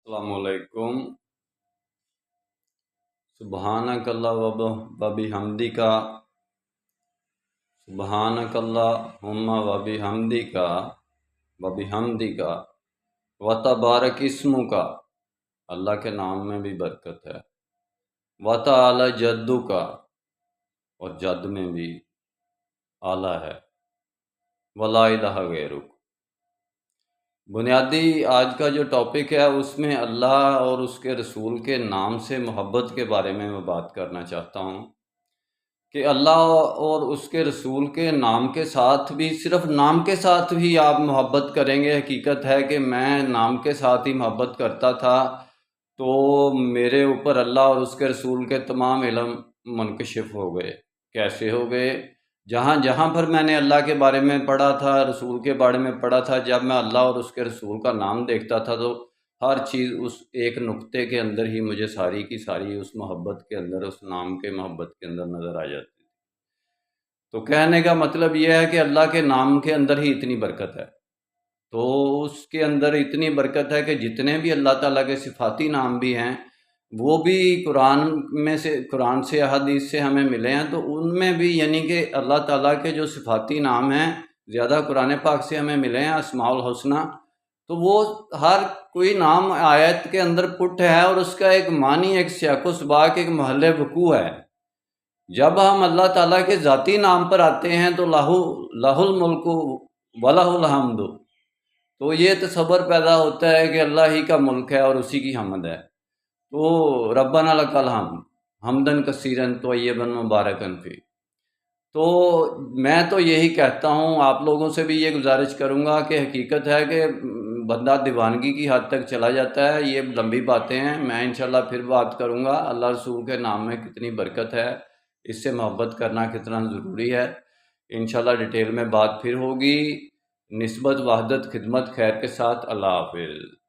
السلام علیکم۔ سبحانک اللہ و بحمدک، سبحانک اللہم و بحمدک و تبارک اسمک، اللہ کے نام میں بھی برکت ہے۔ و تعالی جدک، اور جد میں بھی اعلیٰ ہے۔ ولا الہ غیرک۔ بنیادی آج کا جو ٹاپک ہے اس میں اللہ اور اس کے رسول کے نام سے محبت کے بارے میں بات کرنا چاہتا ہوں کہ اللہ اور اس کے رسول کے نام کے ساتھ بھی، صرف نام کے ساتھ بھی آپ محبت کریں گے۔ حقیقت ہے کہ میں نام کے ساتھ ہی محبت کرتا تھا، تو میرے اوپر اللہ اور اس کے رسول کے تمام علم منکشف ہو گئے۔ کیسے ہو گئے؟ جہاں جہاں پر میں نے اللہ کے بارے میں پڑھا تھا، رسول کے بارے میں پڑھا تھا، جب میں اللہ اور اس کے رسول کا نام دیکھتا تھا تو ہر چیز اس ایک نقطے کے اندر ہی مجھے ساری کی ساری اس محبت کے اندر، اس نام کے محبت کے اندر نظر آ جاتی تھی۔ تو کہنے کا مطلب یہ ہے کہ اللہ کے نام کے اندر ہی اتنی برکت ہے۔ تو اس کے اندر اتنی برکت ہے کہ جتنے بھی اللہ تعالیٰ کے صفاتی نام بھی ہیں وہ بھی قرآن سے احادیث سے ہمیں ملے ہیں، تو ان میں بھی یعنی کہ اللہ تعالیٰ کے جو صفاتی نام ہیں زیادہ قرآن پاک سے ہمیں ملے ہیں، اسماء الحسنہ۔ تو وہ ہر کوئی نام آیت کے اندر پٹ ہے، اور اس کا ایک معنی، ایک سیاق و سباق، ایک محل وقوع ہے۔ جب ہم اللہ تعالیٰ کے ذاتی نام پر آتے ہیں تو لہ الملک ولہ الحمد، تو یہ تصور پیدا ہوتا ہے کہ اللہ ہی کا ملک ہے اور اسی کی حمد ہے۔ تو ربنا لک الحمد حمدن کثیرن طیبا مبارکن فی۔ تو میں تو یہی کہتا ہوں، آپ لوگوں سے بھی یہ گزارش کروں گا کہ حقیقت ہے کہ بندہ دیوانگی کی حد تک چلا جاتا ہے۔ یہ لمبی باتیں ہیں، میں انشاءاللہ پھر بات کروں گا اللہ رسول کے نام میں کتنی برکت ہے، اس سے محبت کرنا کتنا ضروری ہے۔ انشاءاللہ ڈیٹیل میں بات پھر ہوگی۔ نسبت، وحدت، خدمت، خیر کے ساتھ۔ اللہ حافظ۔